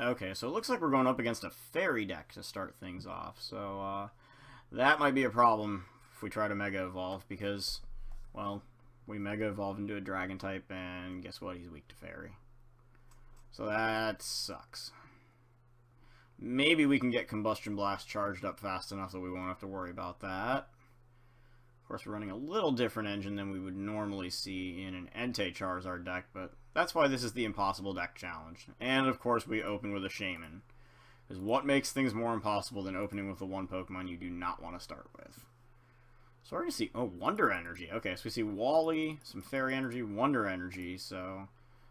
Okay, so it looks like we're going up against a fairy deck to start things off. So that might be a problem if we try to Mega Evolve because, well, we Mega Evolve into a Dragon type, and guess what? He's weak to Fairy. So that sucks. Maybe we can get Combustion Blast charged up fast enough that we won't have to worry about that. Of course, we're running a little different engine than we would normally see in an Entei Charizard deck, but that's why this is the impossible deck challenge. And, of course, we open with a Shaymin. Because what makes things more impossible than opening with the one Pokemon you do not want to start with? So we're going to see... Oh, Wonder Energy. Okay, so we see Wally, some Fairy Energy, Wonder Energy, so...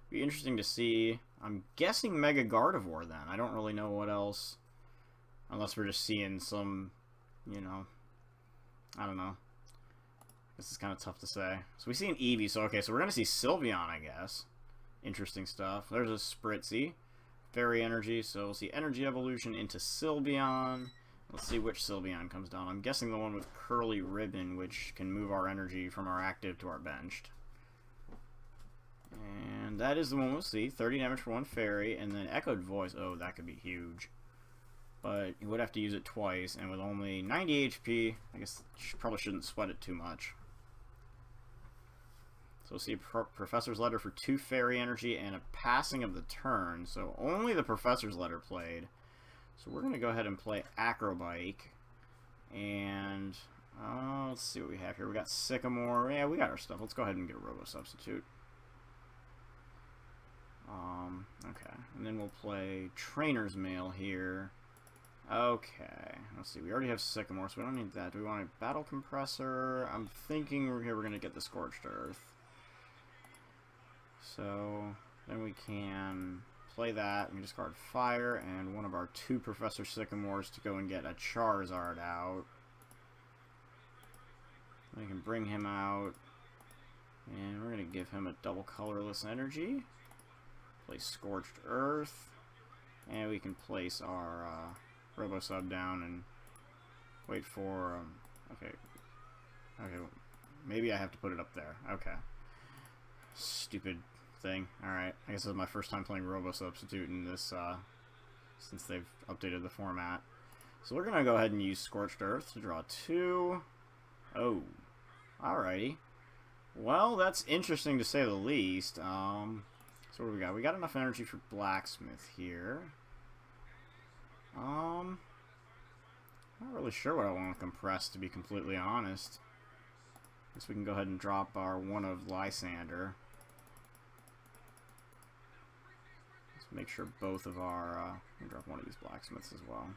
Be interesting to see. I'm guessing Mega Gardevoir then. I don't really know what else. Unless we're just seeing some, you know... I don't know. This is kind of tough to say. So we see an Eevee, so okay, so we're going to see Sylveon, I guess. Interesting stuff. There's a Spritzy. Fairy Energy, so we'll see Energy Evolution into Sylveon. Let's see which Sylveon comes down. I'm guessing the one with Curly Ribbon, which can move our energy from our active to our benched. And that is the one we'll see. 30 damage for one Fairy, and then Echoed Voice. Oh, that could be huge. But you would have to use it twice, and with only 90 HP, I guess probably shouldn't sweat it too much. So we'll see a Professor's Letter for 2 Fairy Energy and a Passing of the Turn. So only the Professor's Letter played. So we're going to go ahead and play Acro Bike. And let's see what we have here. We got Sycamore. Yeah, we got our stuff. Let's go ahead and get a Robo Substitute. Okay. And then we'll play Trainer's Mail here. Okay. Let's see. We already have Sycamore, so we don't need that. Do we want a Battle Compressor? I'm thinking we're going to get the Scorched Earth. So then we can play that. We discard Fire and one of our 2 Professor Sycamores to go and get a Charizard out. We can bring him out. And we're going to give him a double colorless energy. Place Scorched Earth. And we can place our Robo Sub down and wait for... okay. Maybe I have to put it up there. Okay. Stupid thing. Alright. I guess this is my first time playing Robo Substitute in this, since they've updated the format. So we're going to go ahead and use Scorched Earth to draw 2. Oh. Alrighty. Well, that's interesting to say the least. So what do we got? We got enough energy for Blacksmith here. Not really sure what I want to compress, to be completely honest. Guess we can go ahead and drop our one of Lysandre. Let's make sure both of our... drop one of these Blacksmiths as well.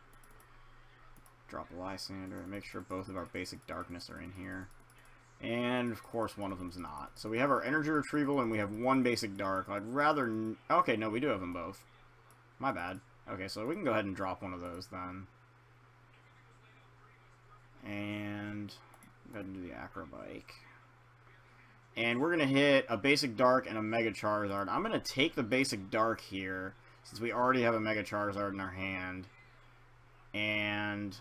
Drop a Lysandre, and make sure both of our basic darkness are in here. And, of course, one of them's not. So we have our Energy Retrieval, and we have one basic dark. I'd rather... okay, no, we do have them both. My bad. Okay, so we can go ahead and drop one of those, then. And... go ahead and do the Acro Bike. And we're going to hit a basic dark and a Mega Charizard. I'm going to take the basic dark here, since we already have a Mega Charizard in our hand. And...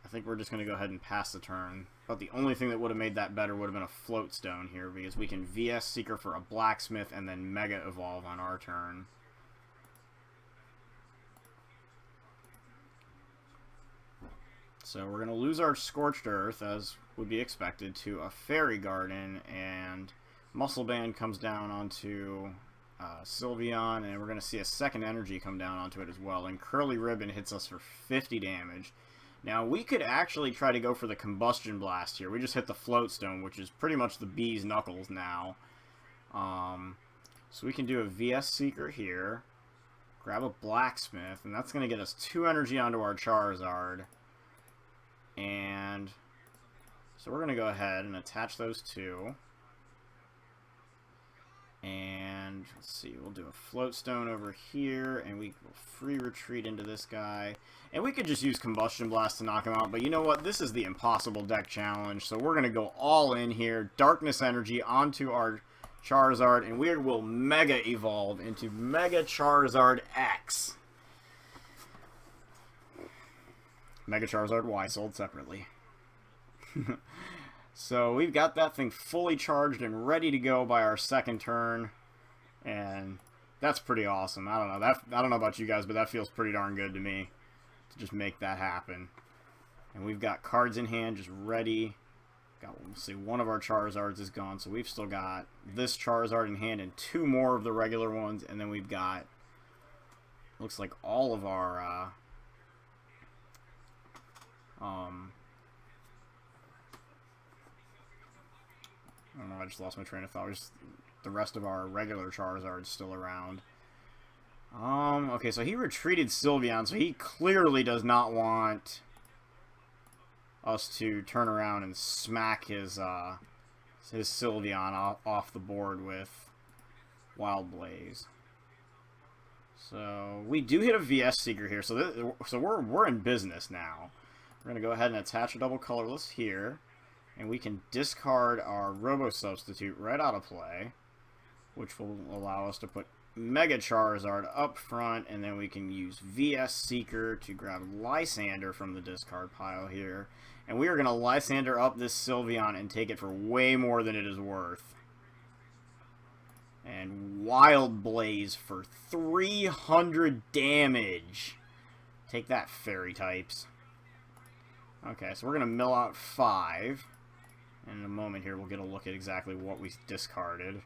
I think we're just going to go ahead and pass the turn. But the only thing that would have made that better would have been a Float Stone here, because we can VS Seeker for a Blacksmith and then Mega Evolve on our turn. So we're going to lose our Scorched Earth, as would be expected, to a Fairy Garden, and Muscle Band comes down onto Sylveon, and we're going to see a second energy come down onto it as well, and Curly Ribbon hits us for 50 damage. Now, we could actually try to go for the Combustion Blast here. We just hit the Float Stone, which is pretty much the Bee's Knuckles now. So we can do a VS Seeker here, grab a Blacksmith, and that's going to get us 2 energy onto our Charizard. And so we're going to go ahead and attach those 2. And let's see, we'll do a Float Stone over here, and we will free retreat into this guy. And we could just use Combustion Blast to knock him out, but you know what? This is the impossible deck challenge, so we're going to go all in here. Darkness Energy onto our Charizard, and we will Mega Evolve into Mega Charizard-EX. Mega Charizard-Y sold separately. So we've got that thing fully charged and ready to go by our second turn. And That's pretty awesome. I don't know. I don't know about you guys, but that feels pretty darn good to me to just make that happen. And we've got cards in hand just ready. Let's see, one of our Charizards is gone, so we've still got this Charizard in hand and 2 more of the regular ones, and then we've got, looks like all of our, I don't know, I just lost my train of thought. Just the rest of our regular Charizards still around. Okay, so he retreated Sylveon, so he clearly does not want us to turn around and smack his Sylveon off the board with Wild Blaze. So we do hit a VS Seeker here, so we're in business now. We're gonna go ahead and attach a double Colorless here, and we can discard our Robo Substitute right out of play, which will allow us to put Mega Charizard up front, and then we can use VS Seeker to grab Lysandre from the discard pile here. And we are going to Lysandre up this Sylveon and take it for way more than it is worth. And Wild Blaze for 300 damage. Take that, fairy types. Okay, so we're going to mill out 5. And in a moment here, we'll get a look at exactly what we discarded.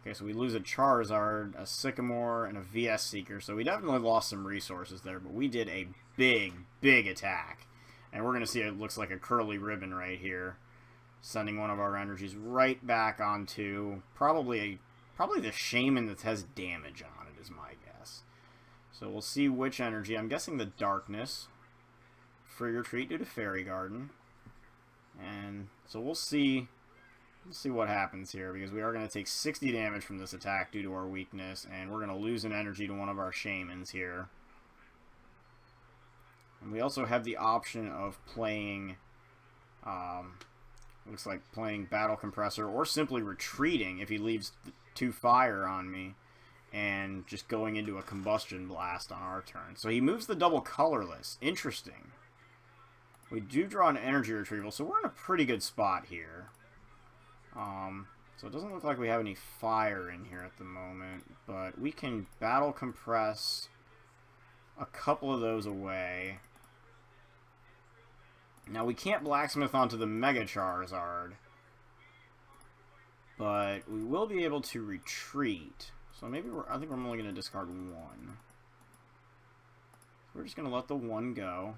Okay, so we lose a Charizard, a Sycamore, and a VS Seeker. So we definitely lost some resources there, but we did a big, big attack. And we're going to see it looks like a curly ribbon right here. Sending one of our energies right back onto probably the Shaymin that has damage on it is my guess. So we'll see which energy. I'm guessing the Darkness. Free Retreat due to Fairy Garden. And so we'll see what happens here, because we are going to take 60 damage from this attack due to our weakness, and we're going to lose an energy to one of our Shaymins here. And we also have the option of playing, looks like playing Battle Compressor, or simply retreating if he leaves 2 fire on me, and just going into a Combustion Blast on our turn. So he moves the double Colorless. Interesting. We do draw an Energy Retrieval, so we're in a pretty good spot here. So it doesn't look like we have any fire in here at the moment, but we can Battle Compress a couple of those away. Now we can't Blacksmith onto the Mega Charizard, but we will be able to retreat. So maybe I think we're only going to discard 1. We're just going to let the 1 go.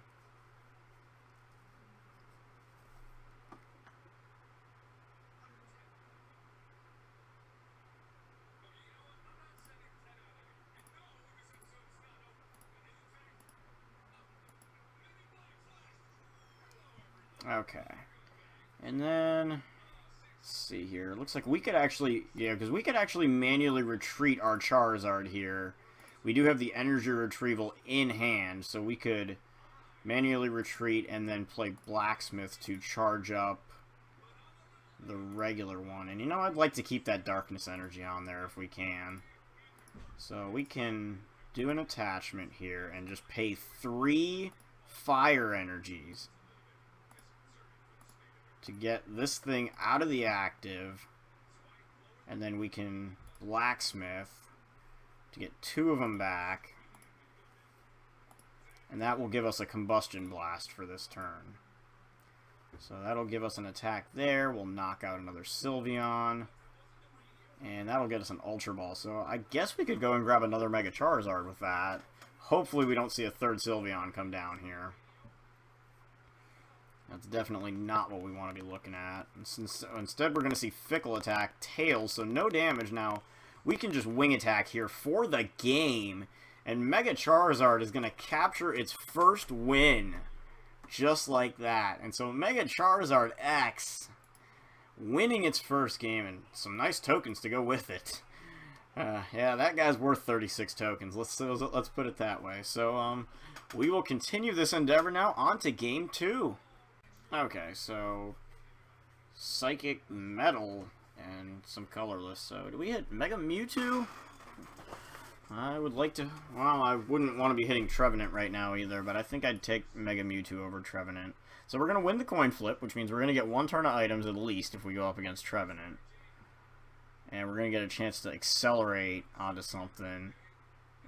Okay, and then let's see here. Looks like we could actually, because we could actually manually retreat our Charizard here. We do have the Energy Retrieval in hand, so we could manually retreat and then play Blacksmith to charge up the regular one. And you know, I'd like to keep that Darkness energy on there if we can. So we can do an attachment here and just pay 3 fire energies to get this thing out of the active, and then we can Blacksmith to get 2 of them back, and that will give us a Combustion Blast for this turn. So that'll give us an attack there. We'll knock out another Sylveon, and that'll get us an Ultra Ball. So I guess we could go and grab another Mega Charizard with that. Hopefully we don't see a 3rd Sylveon come down here. That's definitely not what we want to be looking at. Instead, we're going to see Fickle Attack, Tails, so no damage. Now, we can just Wing Attack here for the game, and Mega Charizard is going to capture its first win, just like that. And so Mega Charizard-EX winning its first game, and some nice tokens to go with it. Yeah, that guy's worth 36 tokens. Let's put it that way. So, we will continue this endeavor now. On to Game 2. Okay, so Psychic Metal and some Colorless. So do we hit Mega Mewtwo? I would like to... Well, I wouldn't want to be hitting Trevenant right now either, but I think I'd take Mega Mewtwo over Trevenant. So we're going to win the coin flip, which means we're going to get 1 turn of items at least if we go up against Trevenant. And we're going to get a chance to accelerate onto something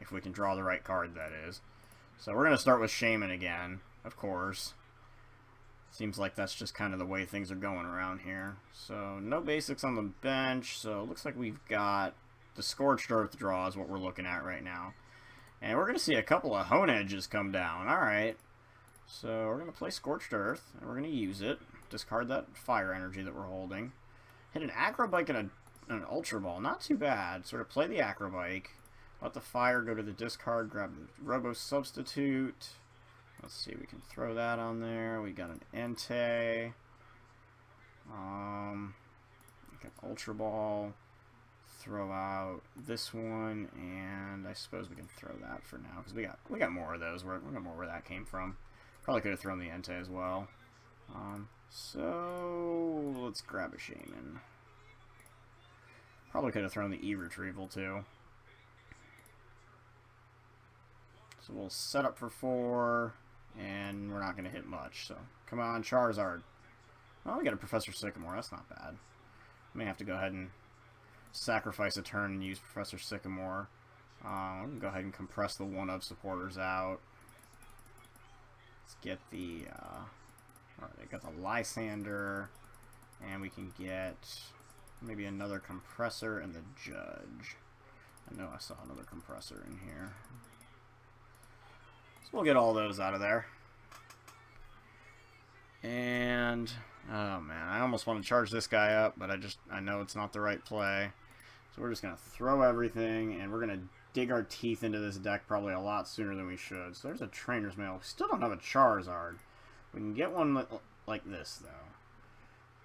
if we can draw the right card, that is. So we're going to start with Shaymin again, of course. Seems like that's just kind of the way things are going around here. So no basics on the bench. So it looks like we've got the Scorched Earth draw is what we're looking at right now. And we're going to see a couple of Hone Edges come down. Alright. So we're going to play Scorched Earth, and we're going to use it. Discard that fire energy that we're holding. Hit an Acro Bike and an Ultra Ball. Not too bad. Sort of play the Acro Bike. Let the fire go to the discard. Grab the Robo Substitute. Let's see, we can throw that on there. We got an Entei. Got Ultra Ball. Throw out this one, and I suppose we can throw that for now because we got more of those. We got more where that came from. Probably could have thrown the Entei as well. So let's grab a Shaymin. Probably could have thrown the E Retrieval too. So we'll set up for 4, and we're not going to hit much. So come on, Charizard. Well, we got a Professor Sycamore. That's not bad. May have to go ahead and sacrifice a turn and use Professor Sycamore. We can go ahead and compress the 1-of supporters out. Let's get the alright, got the Lysandre, and we can get maybe another compressor and the Judge. I know I saw another compressor in here. So we'll get all those out of there. And oh man, I almost want to charge this guy up, but I know it's not the right play. So we're just going to throw everything, and we're going to dig our teeth into this deck probably a lot sooner than we should. So there's a Trainer's Mail. We still don't have a Charizard. We can get one like this, though.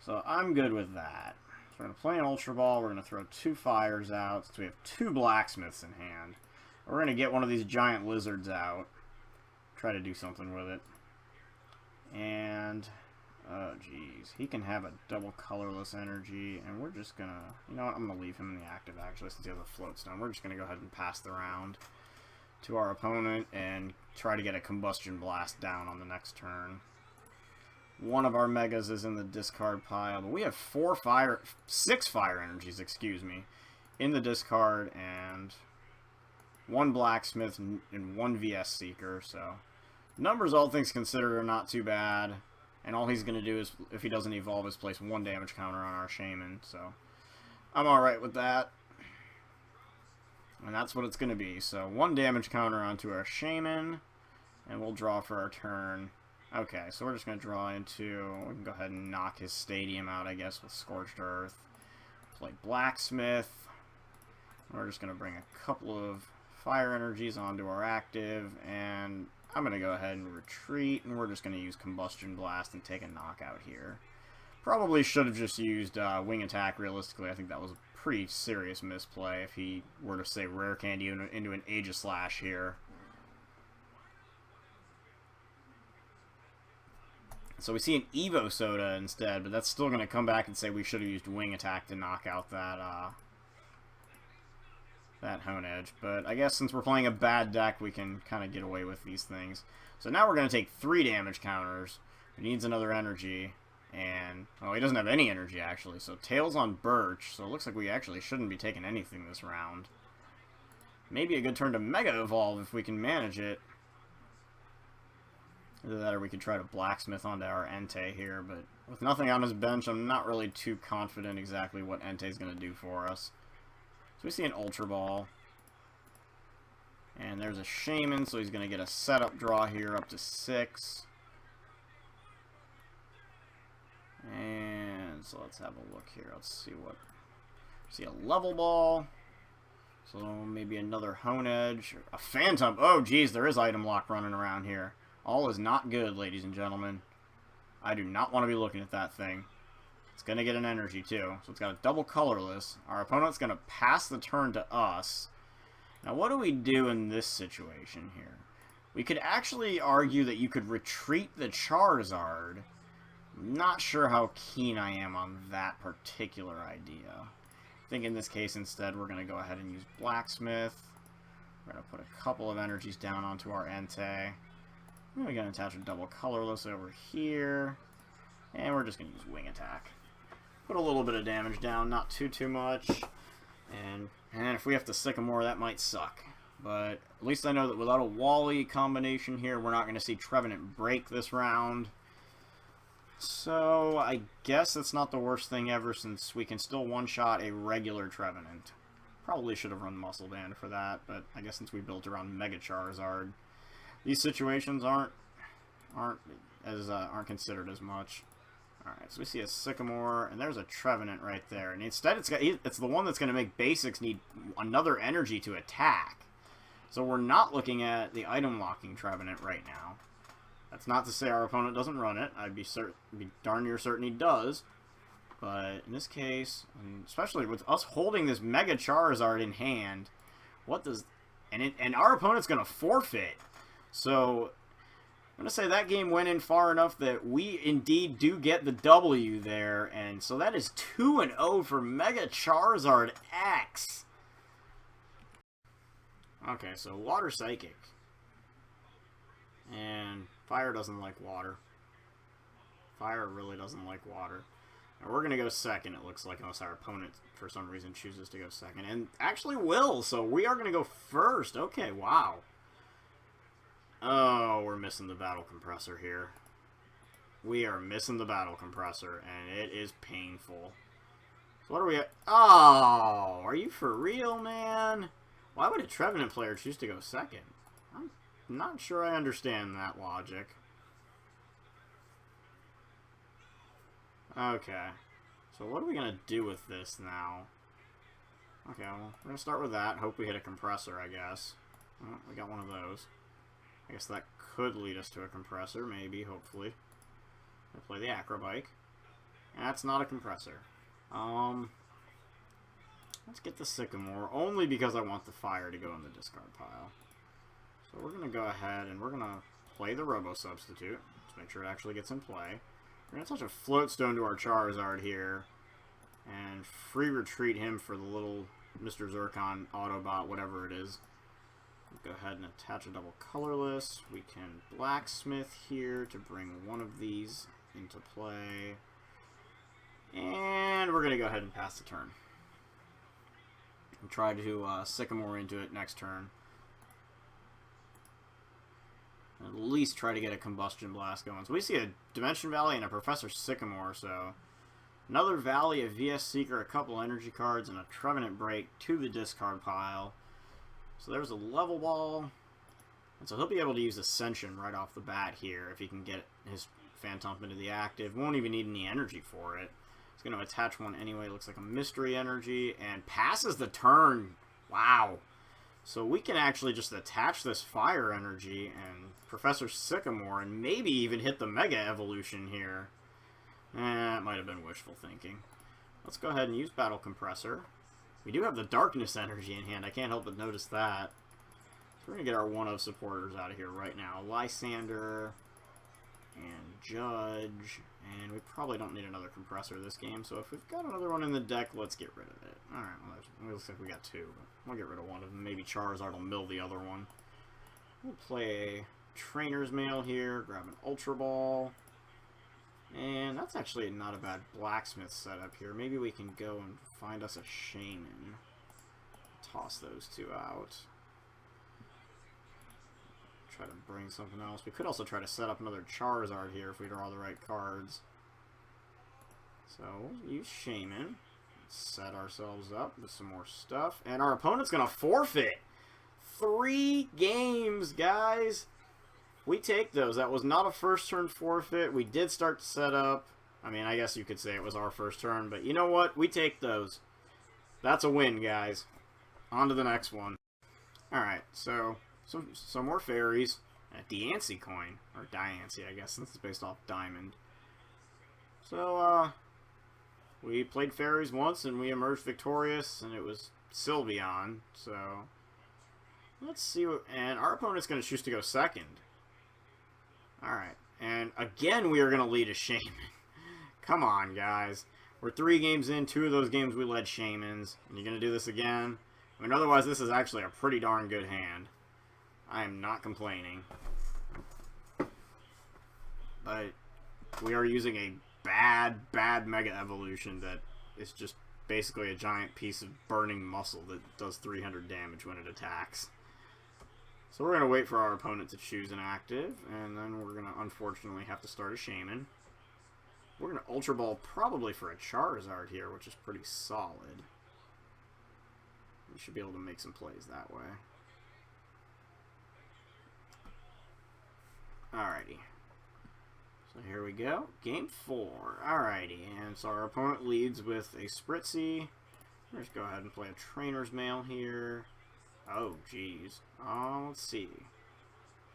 So I'm good with that. So we're going to play an Ultra Ball. We're going to throw 2 fires out. So we have 2 Blacksmiths in hand. We're going to get one of these giant lizards out. Try to do something with it. And oh geez, he can have a double colorless energy, and we're just gonna, you know what, I'm gonna leave him in the active actually since he has a float stone. We're just gonna go ahead and pass the round to our opponent and try to get a Combustion Blast down on the next turn. One of our megas is in the discard pile, but we have 6 fire energies, excuse me, in the discard, and 1 Blacksmith and 1 VS Seeker, so numbers, all things considered, are not too bad. And all he's going to do is, if he doesn't evolve, is place 1 damage counter on our Shaymin. So I'm alright with that. And that's what it's going to be. So 1 damage counter onto our Shaymin. And we'll draw for our turn. Okay, so we're just going to draw into... We can go ahead and knock his Stadium out, I guess, with Scorched Earth. Play Blacksmith. We're just going to bring a couple of fire energies onto our active. And I'm going to go ahead and retreat, and we're just going to use Combustion Blast and take a knockout here. Probably should have just used Wing Attack, realistically. I think that was a pretty serious misplay if he were to say Rare Candy into an Aegislash here. So we see an Evo Soda instead, but that's still going to come back and say we should have used Wing Attack to knock out that Hone Edge. But I guess since we're playing a bad deck, we can kind of get away with these things. So now we're going to take 3 damage counters. He needs another energy. And, oh, he doesn't have any energy, actually. So Tails on Birch. So it looks like we actually shouldn't be taking anything this round. Maybe a good turn to Mega Evolve if we can manage it. Either that or we could try to Blacksmith onto our Entei here. But with nothing on his bench, I'm not really too confident exactly what Entei's going to do for us. So we see an Ultra Ball. And there's a Shaymin, so he's going to get a setup draw here up to 6. And so let's have a look here. Let's see what... See a Level Ball. So maybe another Hone Edge. A Phantom. Oh, geez, there is item lock running around here. All is not good, ladies and gentlemen. I do not want to be looking at that thing. It's going to get an energy, too. So it's got a double colorless. Our opponent's going to pass the turn to us. Now, what do we do in this situation here? We could actually argue that you could retreat the Charizard. I'm not sure how keen I am on that particular idea. I think in this case, instead, we're going to go ahead and use Blacksmith. We're going to put a couple of energies down onto our Entei. We're going to attach a double colorless over here. And we're just going to use Wing Attack. Put a little bit of damage down, not too much. And if we have to Sycamore, that might suck. But at least I know that without a Wally combination here, we're not going to see Trevenant break this round. So I guess that's not the worst thing ever, since we can still one-shot a regular Trevenant. Probably should have run Muscle Band for that, but I guess since we built around Mega Charizard, these situations aren't considered as much. Alright, so we see a Sycamore, and there's a Trevenant right there. And instead, it's the one that's going to make basics need another energy to attack. So we're not looking at the item-locking Trevenant right now. That's not to say our opponent doesn't run it. I'd be darn near certain he does. But in this case, and especially with us holding this Mega Charizard in hand, what does... And our opponent's going to forfeit. So... I'm going to say that game went in far enough that we indeed do get the W there. And so that is 2-0 for Mega Charizard-EX. Okay, so Water Psychic. And Fire doesn't like water. Fire really doesn't like water. And we're going to go second, it looks like, unless our opponent, for some reason, chooses to go second. And actually will, so we are going to go first. Okay, wow. Oh, we're missing the Battle Compressor here. We are missing the Battle Compressor, and it is painful. So what are we at? Oh, are you for real, man? Why would a Trevenant player choose to go second? I'm not sure I understand that logic. Okay. So what are we going to do with this now? Okay, well, we're going to start with that. Hope we hit a compressor, I guess. Oh, we got one of those. I guess that could lead us to a compressor, maybe, hopefully. We'll play the Acro Bike. That's not a compressor. Let's get the Sycamore, only because I want the Fire to go in the discard pile. So we're going to go ahead and we're going to play the Robo Substitute. Let's make sure it actually gets in play. We're going to touch a Float Stone to our Charizard here. And free retreat him for the little Mr. Zircon Autobot, whatever it is. Go ahead and attach a double Colorless. We can Blacksmith here to bring one of these into play. And we're going to go ahead and pass the turn. And try to Sycamore into it next turn. At least try to get a Combustion Blast going. So we see a Dimension Valley and a Professor Sycamore, so... Another Valley, a VS Seeker, a couple energy cards, and a Trevenant Break to the discard pile. So there's a Level Ball. And so he'll be able to use Ascension right off the bat here if he can get his Phantom into the active. Won't even need any energy for it. He's going to attach one anyway. Looks like a Mystery Energy. And passes the turn. Wow. So we can actually just attach this Fire Energy and Professor Sycamore and maybe even hit the Mega Evolution here. That might have been wishful thinking. Let's go ahead and use Battle Compressor. We do have the Darkness Energy in hand. I can't help but notice that. So we're going to get our one-of supporters out of here right now. Lysandre and Judge. And we probably don't need another Compressor this game. So if we've got another one in the deck, let's get rid of it. Alright, well, it looks like we got two. But we'll get rid of one of them. Maybe Charizard will mill the other one. We'll play a Trainer's Mail here. Grab an Ultra Ball. And that's actually not a bad Blacksmith setup here. Maybe we can go and find us a Shaymin. Toss those two out. Try to bring something else. We could also try to set up another Charizard here if we draw the right cards. So we'll use Shaymin. Set ourselves up with some more stuff. And our opponent's going to forfeit. 3 games, guys. We take those. That was not a first turn forfeit. We did start to set up. I mean, I guess you could say it was our first turn, but you know what? We take those. That's a win, guys. On to the next one. Alright, so some more fairies. A Diancie coin. Or Diancie, I guess, since it's based off Diamond. So, we played fairies once, and we emerged victorious, and it was Sylveon. So, let's see what... And our opponent's going to choose to go second. Alright, and again we are going to lead a Shaymin. Come on, guys. We're 3 games in, 2 of those games we led Shaymins. And you're going to do this again? I mean, otherwise this is actually a pretty darn good hand. I am not complaining. But we are using a bad Mega Evolution that is just basically a giant piece of burning muscle that does 300 damage when it attacks. So we're going to wait for our opponent to choose an active, and then we're going to unfortunately have to start a Shaymin. We're going to Ultra Ball probably for a Charizard here, which is pretty solid. We should be able to make some plays that way. Alrighty. So here we go. Game 4. Alrighty. And so our opponent leads with a Spritzy. Let's go ahead and play a Trainer's Mail here. Oh, jeez. Let's see.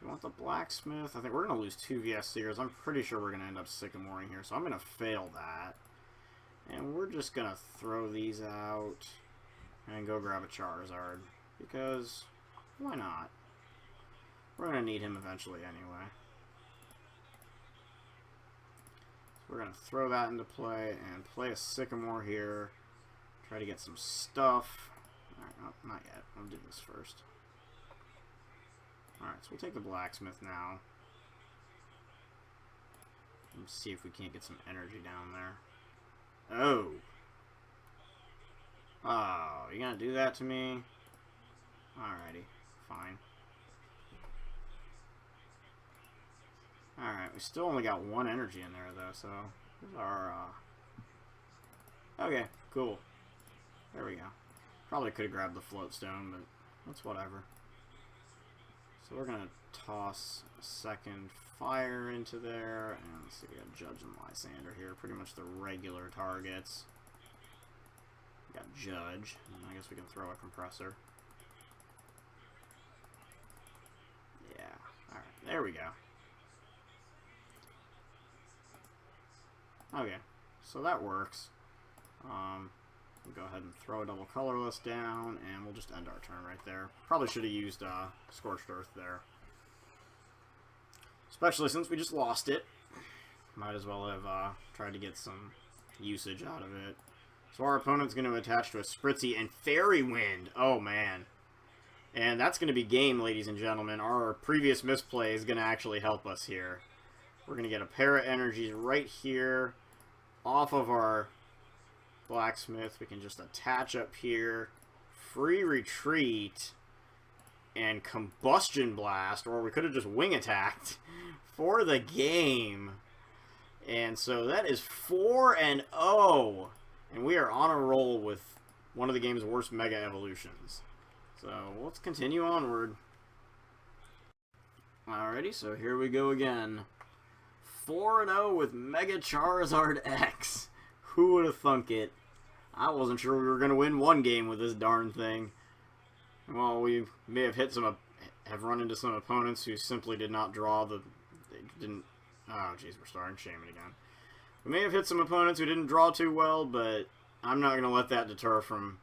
We want the Blacksmith. I think we're going to lose 2 VS Seekers. I'm pretty sure we're going to end up Sycamoring here, so I'm going to fail that. And we're just going to throw these out and go grab a Charizard. Because, why not? We're going to need him eventually anyway. So we're going to throw that into play and play a Sycamore here. Try to get some stuff. Alright, no, not yet. I'll do this first. Alright, so we'll take the Blacksmith now. Let's see if we can't get some energy down there. Oh! Oh, you gonna do that to me? Alrighty, fine. Alright, we still only got 1 energy in there though, so here's our okay, cool. There we go. Probably could have grabbed the Float Stone, but that's whatever. So we're gonna toss a second Fire into there, and let's see, we got Judge and Lysandre here, pretty much the regular targets. We got Judge, and I guess we can throw a Compressor. Yeah, alright, there we go. Okay, so that works. We'll go ahead and throw a double Colorless down, and we'll just end our turn right there. Probably should have used Scorched Earth there. Especially since we just lost it. Might as well have tried to get some usage out of it. So our opponent's going to attach to a Spritzy and Fairy Wind. Oh, man. And that's going to be game, ladies and gentlemen. Our previous misplay is going to actually help us here. We're going to get a pair of energies right here off of our Blacksmith. We can just attach up here, free retreat, and Combustion Blast, or we could have just wing attacked for the game. And so that is 4-0, and we are on a roll with one of the game's worst Mega Evolutions. So let's continue onward. Alrighty, so here we go again. 4-0 with Mega Charizard-EX. Who would have thunk it? I wasn't sure we were going to win one game with this darn thing. Well, we may have have run into some opponents who simply did not draw the... They didn't... Oh, jeez, we're starting Shaymin again. We may have hit some opponents who didn't draw too well, but I'm not going to let that deter from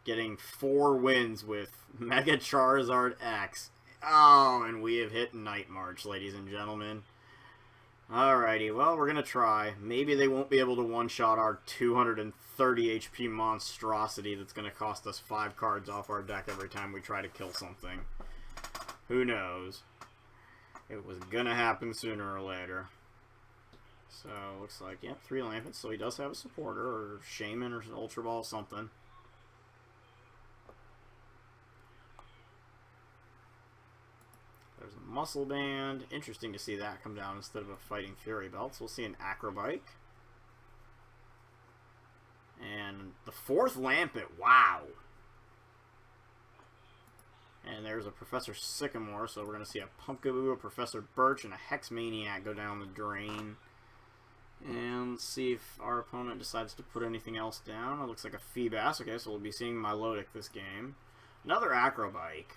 getting 4 wins with Mega Charizard-EX. Oh, and we have hit Night March, ladies and gentlemen. Alrighty, well, we're going to try. Maybe they won't be able to one-shot our 230 HP monstrosity that's going to cost us 5 cards off our deck every time we try to kill something. Who knows? It was going to happen sooner or later. So, looks like, yeah, 3 Lampets, so he does have a supporter, or Shaymin, or Ultra Ball, something. There's a Muscle Band. Interesting to see that come down instead of a Fighting Fury Belt. So we'll see an Acro Bike. And the 4th Lampet. Wow. And there's a Professor Sycamore. So we're going to see a Pumpkaboo, a Professor Birch, and a Hex Maniac go down the drain. And let's see if our opponent decides to put anything else down. It looks like a Feebas. Okay, so we'll be seeing Milotic this game. Another Acro Bike.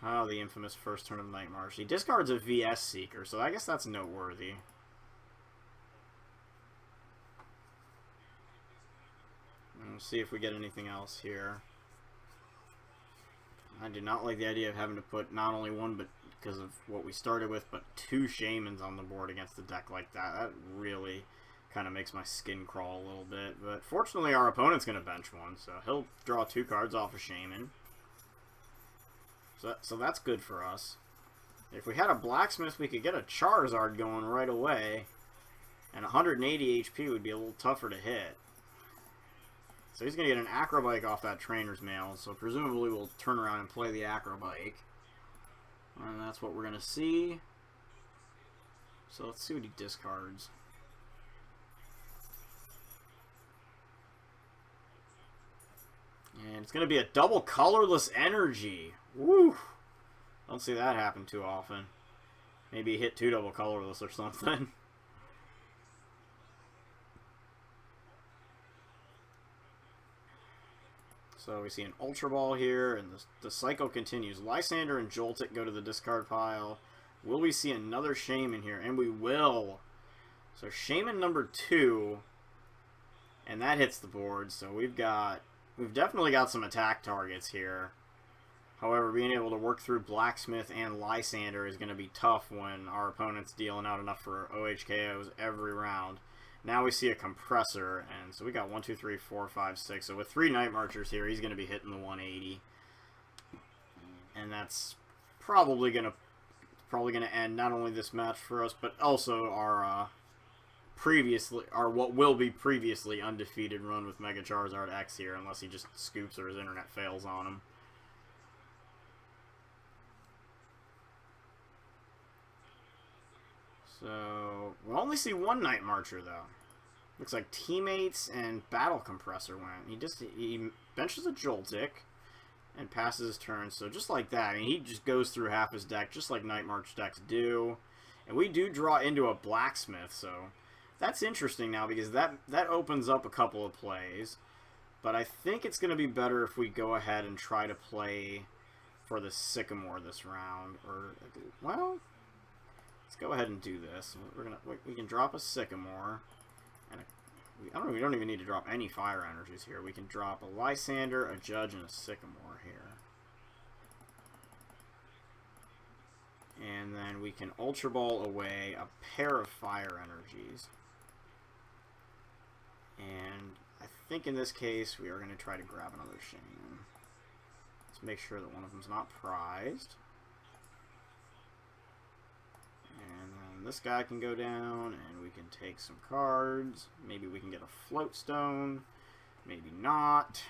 Oh, the infamous first turn of Night March. He discards a VS Seeker, so I guess that's noteworthy. And we'll see if we get anything else here. I do not like the idea of having to put not only 1, but because of what we started with, but 2 Shaymins on the board against a deck like that. That really kind of makes my skin crawl a little bit. But fortunately, our opponent's going to bench 1, so he'll draw 2 cards off of Shaymin. So that's good for us. If we had a Blacksmith, we could get a Charizard going right away. And 180 HP would be a little tougher to hit. So he's going to get an Acro Bike off that trainer's mail, so presumably we'll turn around and play the Acro Bike. And that's what we're going to see. So let's see what he discards. And it's going to be a double colorless energy. Woo! Don't see that happen too often. Maybe hit 2 double colorless or something. So we see an Ultra Ball here, and the cycle continues. Lysandre and Joltik go to the discard pile. Will we see another Shaymin here? And we will. So Shaymin number 2, and that hits the board. So we've definitely got some attack targets here. However, being able to work through Blacksmith and Lysandre is going to be tough when our opponent's dealing out enough for OHKOs every round. Now we see a Compressor, and so we got 1, 2, 3, 4, 5, 6. So with 3 Night Marchers here, he's going to be hitting the 180, and that's probably going to end not only this match for us, but also our what will be previously undefeated run with Mega Charizard-EX here, unless he just scoops or his internet fails on him. So, we'll only see 1 Night Marcher, though. Looks like Teammates and Battle Compressor went. He benches a Joltik and passes his turn. So, just like that, I mean, he just goes through half his deck, just like Night March decks do. And we do draw into a Blacksmith, so that's interesting now, because that opens up a couple of plays. But I think it's going to be better if we go ahead and try to play for the Sycamore this round. Or, well, let's go ahead and do this. We can drop a Sycamore, and we don't even need to drop any fire energies here. We can drop a Lysandre, a Judge, and a Sycamore here. And then we can Ultra Ball away a pair of fire energies. And I think in this case we are going to try to grab another Shaymin. Let's make sure that one of them's not prized. And then this guy can go down, and we can take some cards. Maybe we can get a Float Stone. Maybe not.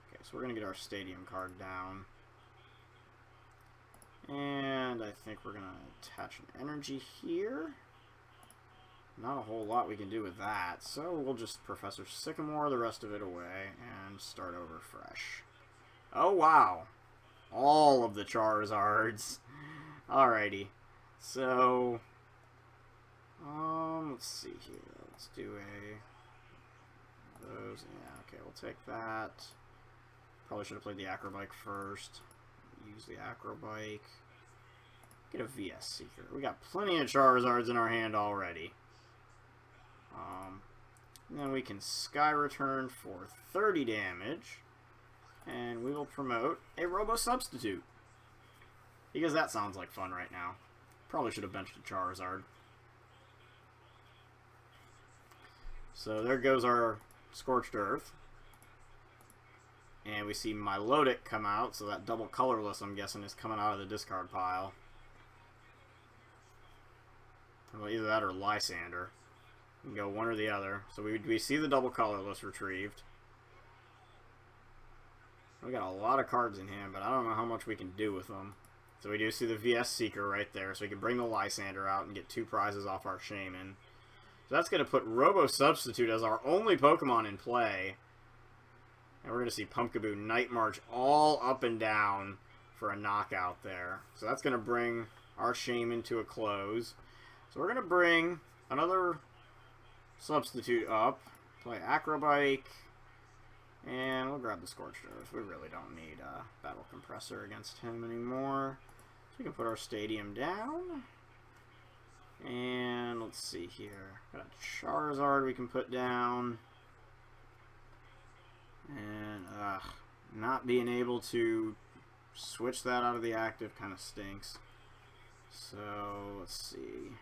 Okay, so we're going to get our Stadium card down. And I think we're going to attach an energy here. Not a whole lot we can do with that, so we'll just Professor Sycamore the rest of it away and start over fresh. Oh, wow. All of the Charizards. Alrighty. So, let's see here. Let's do those. Yeah, okay, we'll take that. Probably should have played the Acro Bike first. Use the Acro Bike. Get a VS Seeker. We got plenty of Charizards in our hand already. And then we can Sky Return for 30 damage. And we will promote a Robo Substitute. Because that sounds like fun right now. Probably should have benched a Charizard. So there goes our Scorched Earth. And we see Milotic come out, so that double colorless, I'm guessing, is coming out of the discard pile. Well, either that or Lysandre. We can go one or the other. So we see the double colorless retrieved. We got a lot of cards in hand, but I don't know how much we can do with them. So we do see the VS Seeker right there, so we can bring the Lysandre out and get 2 prizes off our Shaymin. So that's going to put Robo Substitute as our only Pokemon in play. And we're going to see Pumpkaboo Night March all up and down for a knockout there. So that's going to bring our Shaymin to a close. So we're going to bring another Substitute up, play Acro Bike, and we'll grab the Scorched Earth. We really don't need a Battle Compressor against him anymore. So we can put our Stadium down. And let's see here. Got a Charizard we can put down. And, not being able to switch that out of the active kind of stinks. So, let's see.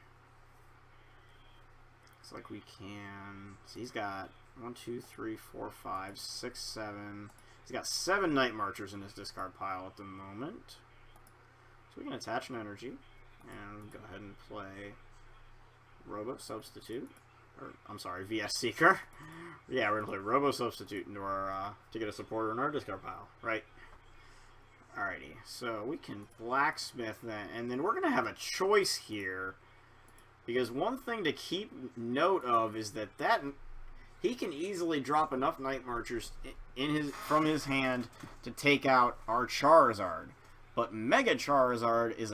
Looks like we can... So he's got 1, 2, 3, 4, 5, 6, 7. He's got 7 Night Marchers in his discard pile at the moment. So we can attach an energy. And go ahead and play Robo Substitute. Or, I'm sorry, VS Seeker. Yeah, we're going to play Robo Substitute into our, to get a supporter in our discard pile, right? Alrighty, so we can Blacksmith that, and then we're going to have a choice here. Because one thing to keep note of is that he can easily drop enough Night Marchers from his hand to take out our Charizard. But Mega Charizard is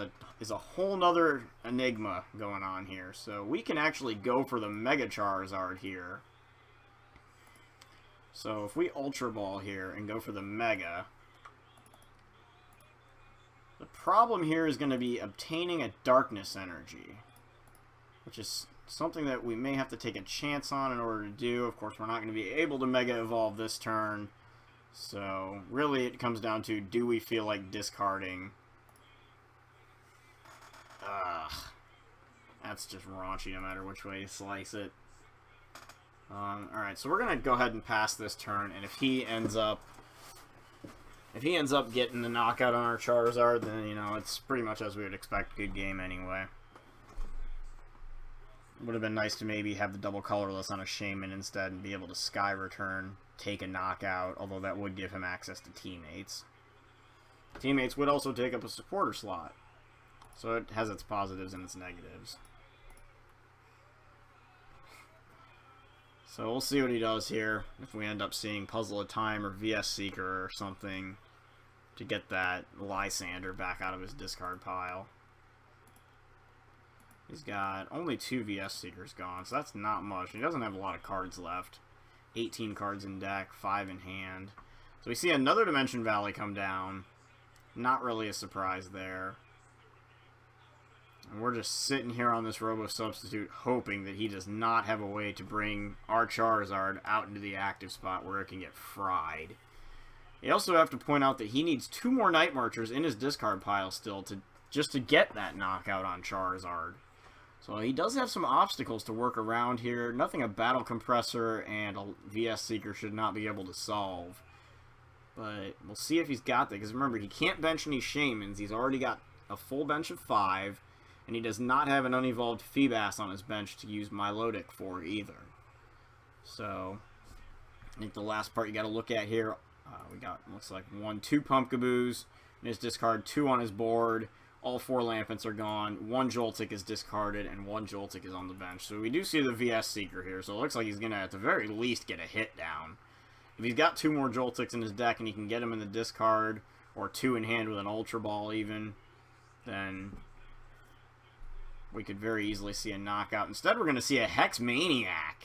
a whole nother enigma going on here. So we can actually go for the Mega Charizard here. So if we Ultra Ball here and go for the Mega, the problem here is going to be obtaining a Darkness Energy, which is something that we may have to take a chance on in order to do. Of course, we're not going to be able to Mega Evolve this turn. So really it comes down to, do we feel like discarding? That's just raunchy no matter which way you slice it. Alright, so we're going to go ahead and pass this turn, and if he ends up getting the knockout on our Charizard, then, you know, it's pretty much as we would expect. Good game anyway. Would have been nice to maybe have the double colorless on a Shaymin instead and be able to Sky Return, take a knockout, although that would give him access to teammates. Teammates would also take up a supporter slot, so it has its positives and its negatives. So we'll see what he does here, if we end up seeing Puzzle of Time or VS Seeker or something to get that Lysandre back out of his discard pile. He's got only 2 VS Seekers gone, so that's not much. He doesn't have a lot of cards left. 18 cards in deck, 5 in hand. So we see another Dimension Valley come down. Not really a surprise there. And we're just sitting here on this Robo Substitute hoping that he does not have a way to bring our Charizard out into the active spot where it can get fried. You also have to point out that he needs 2 more Night Marchers in his discard pile still just to get that knockout on Charizard. So he does have some obstacles to work around here. Nothing a Battle Compressor and a VS Seeker should not be able to solve. But we'll see if he's got that. Because remember, he can't bench any Shaymins. He's already got a full bench of 5. And he does not have an unevolved Feebas on his bench to use Milotic for either. So I think the last part you got to look at here, we got, looks like 2 Pumpkaboos in his discard, 2 on his board. All 4 Lampents are gone, 1 Joltik is discarded, and 1 Joltik is on the bench. So we do see the VS Seeker here, so it looks like he's going to, at the very least, get a hit down. If he's got 2 more Joltiks in his deck and he can get them in the discard, or 2 in hand with an Ultra Ball even, then we could very easily see a knockout. Instead, we're going to see a Hex Maniac.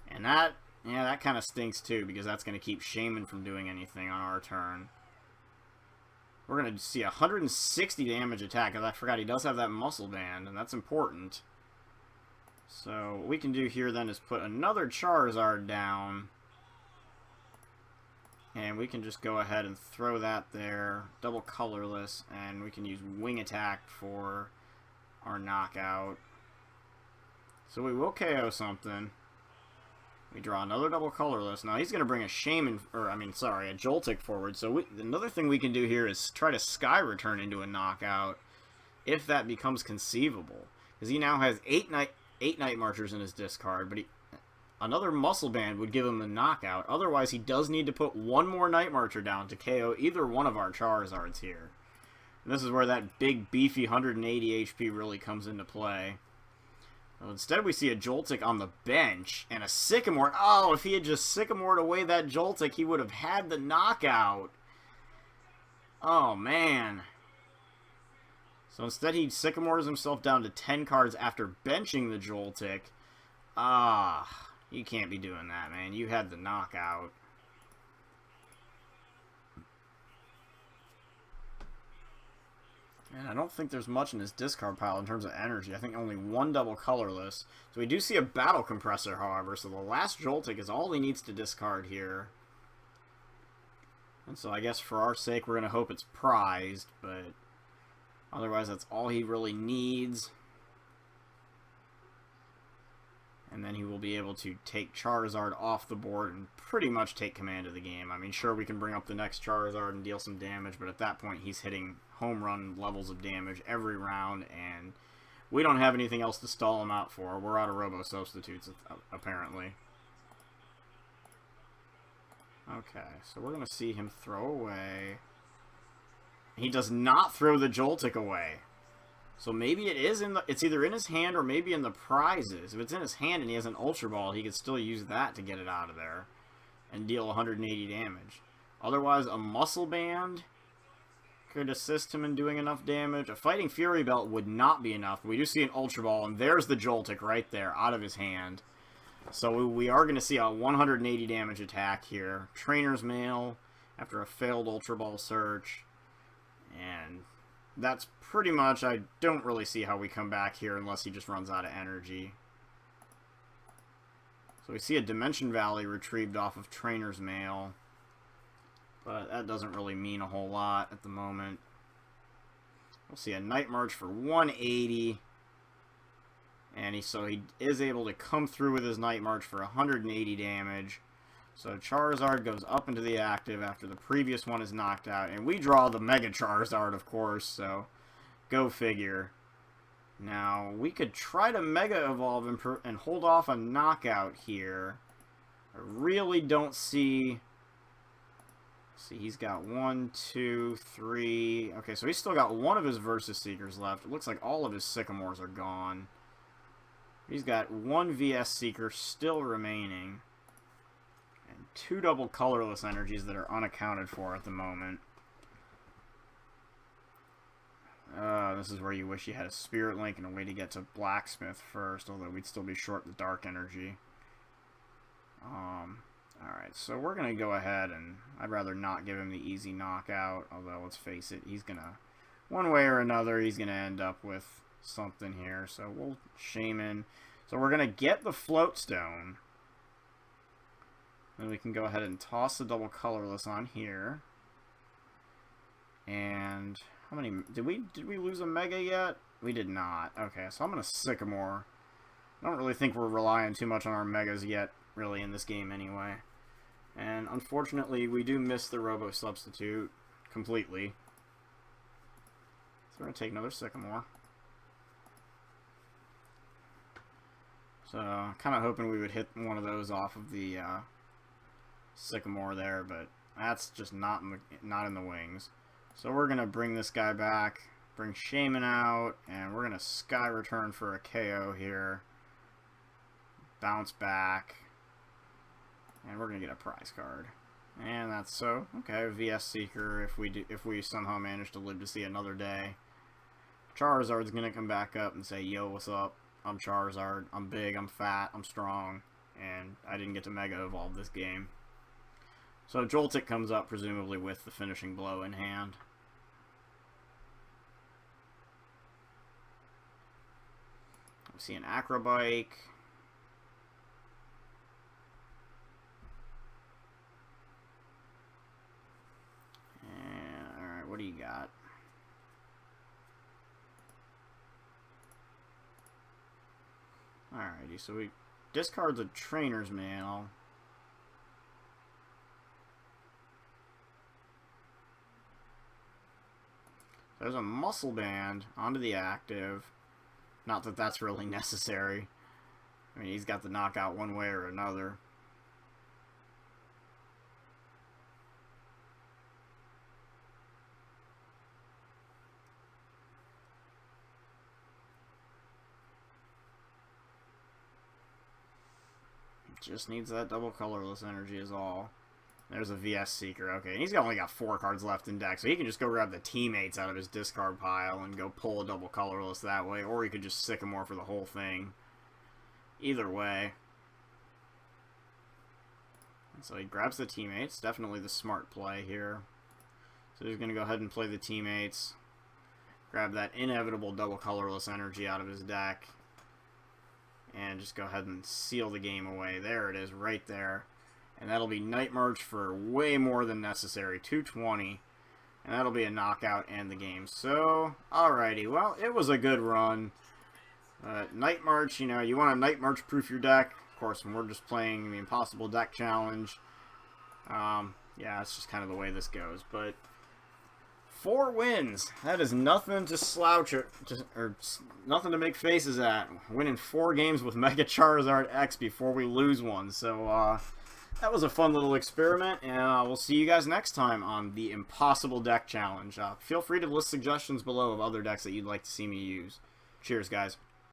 And that, yeah, that kind of stinks too, because that's going to keep Shaymin from doing anything on our turn. We're going to see 160 damage attack, because I forgot he does have that Muscle Band, and that's important. So what we can do here then is put another Charizard down. And we can just go ahead and throw that there, double colorless, and we can use Wing Attack for our knockout. So we will KO something. We draw another double colorless. Now he's going to bring a Shaymin, or a Joltik forward. So another thing we can do here is try to Sky Return into a knockout, if that becomes conceivable. Because he now has 8 Night Marchers in his discard, but another Muscle Band would give him the knockout. Otherwise, he does need to put 1 more Night Marcher down to KO either one of our Charizards here. And this is where that big, beefy 180 HP really comes into play. Well, instead, we see a Joltik on the bench and a Sycamore. Oh, if he had just Sycamored away that Joltik, he would have had the knockout. Oh, man. So instead, he Sycamores himself down to 10 cards after benching the Joltik. Ah, you can't be doing that, man. You had the knockout. And I don't think there's much in his discard pile in terms of energy. I think only 1 double colorless. So we do see a Battle Compressor, however. So the last Joltik is all he needs to discard here. And so I guess for our sake, we're going to hope it's prized. But otherwise, that's all he really needs. And then he will be able to take Charizard off the board and pretty much take command of the game. I mean, sure, we can bring up the next Charizard and deal some damage, but at that point, he's hitting home run levels of damage every round, and we don't have anything else to stall him out for. We're out of Robo Substitutes, apparently. Okay, so we're going to see him throw away. He does not throw the Joltik away. So maybe it is it's either in his hand or maybe in the prizes. If it's in his hand and he has an Ultra Ball, he could still use that to get it out of there and deal 180 damage. Otherwise, a Muscle Band could assist him in doing enough damage. A Fighting Fury Belt would not be enough. We do see an Ultra Ball, and there's the Joltik right there out of his hand. So we are going to see a 180 damage attack here. Trainer's Mail after a failed Ultra Ball search. And that's pretty much, I don't really see how we come back here unless he just runs out of energy. So we see a Dimension Valley retrieved off of Trainer's Mail. But that doesn't really mean a whole lot at the moment. We'll see a Night March for 180. And so he is able to come through with his Night March for 180 damage. So Charizard goes up into the active after the previous one is knocked out. And we draw the Mega Charizard, of course, so go figure. Now, we could try to Mega Evolve and hold off a knockout here. I really don't see... See, he's got 1, 2, 3... Okay, so he's still got one of his Versus Seekers left. It looks like all of his Sycamores are gone. He's got one VS Seeker still remaining. And 2 double colorless energies that are unaccounted for at the moment. This is where you wish you had a Spirit Link and a way to get to Blacksmith first, although we'd still be short the Dark Energy. Alright, so we're going to go ahead and I'd rather not give him the easy knockout, although let's face it, he's going to, one way or another, he's going to end up with something here. So we'll Shaymin. So we're going to get the Float Stone. Then we can go ahead and toss the double colorless on here. And how many did we lose a Mega yet? We did not. Okay, so I'm going to Sycamore. I don't really think we're relying too much on our Megas yet, really, in this game anyway. And unfortunately, we do miss the Robo Substitute completely. So we're going to take another Sycamore. So, kind of hoping we would hit one of those off of the Sycamore there, but that's just not in the wings. So we're going to bring this guy back, bring Shaymin out, and we're going to Sky Return for a KO here. Bounce back. And we're going to get a prize card. And that's so. Okay, VS Seeker if we somehow manage to live to see another day. Charizard's going to come back up and say, yo, what's up? I'm Charizard. I'm big, I'm fat, I'm strong. And I didn't get to Mega Evolve this game. So Joltik comes up, presumably with the finishing blow in hand. We see an Acro Bike. And, alright, what do you got? Alrighty, so we discards a Trainer's Mail. There's a Muscle Band onto the active. Not that that's really necessary. I mean, he's got the knockout one way or another. Just needs that double colorless energy is all. There's a VS Seeker. Okay, and he's only got 4 cards left in deck, so he can just go grab the teammates out of his discard pile and go pull a double colorless that way, or he could just Sycamore for the whole thing. Either way. And so he grabs the teammates. Definitely the smart play here. So he's going to go ahead and play the teammates. Grab that inevitable double colorless energy out of his deck. And just go ahead and seal the game away. There it is, right there. And that'll be Night March for way more than necessary, 220. And that'll be a knockout and the game. So, alrighty, well, it was a good run. Night March, you know, you want to Night March proof your deck. Of course, when we're just playing the Impossible Deck Challenge. Yeah, it's just kind of the way this goes. But 4 wins. That is nothing to slouch or nothing to make faces at. Winning 4 games with Mega Charizard-EX before we lose one. So that was a fun little experiment, and we'll see you guys next time on the Impossible Deck Challenge. Feel free to list suggestions below of other decks that you'd like to see me use. Cheers, guys.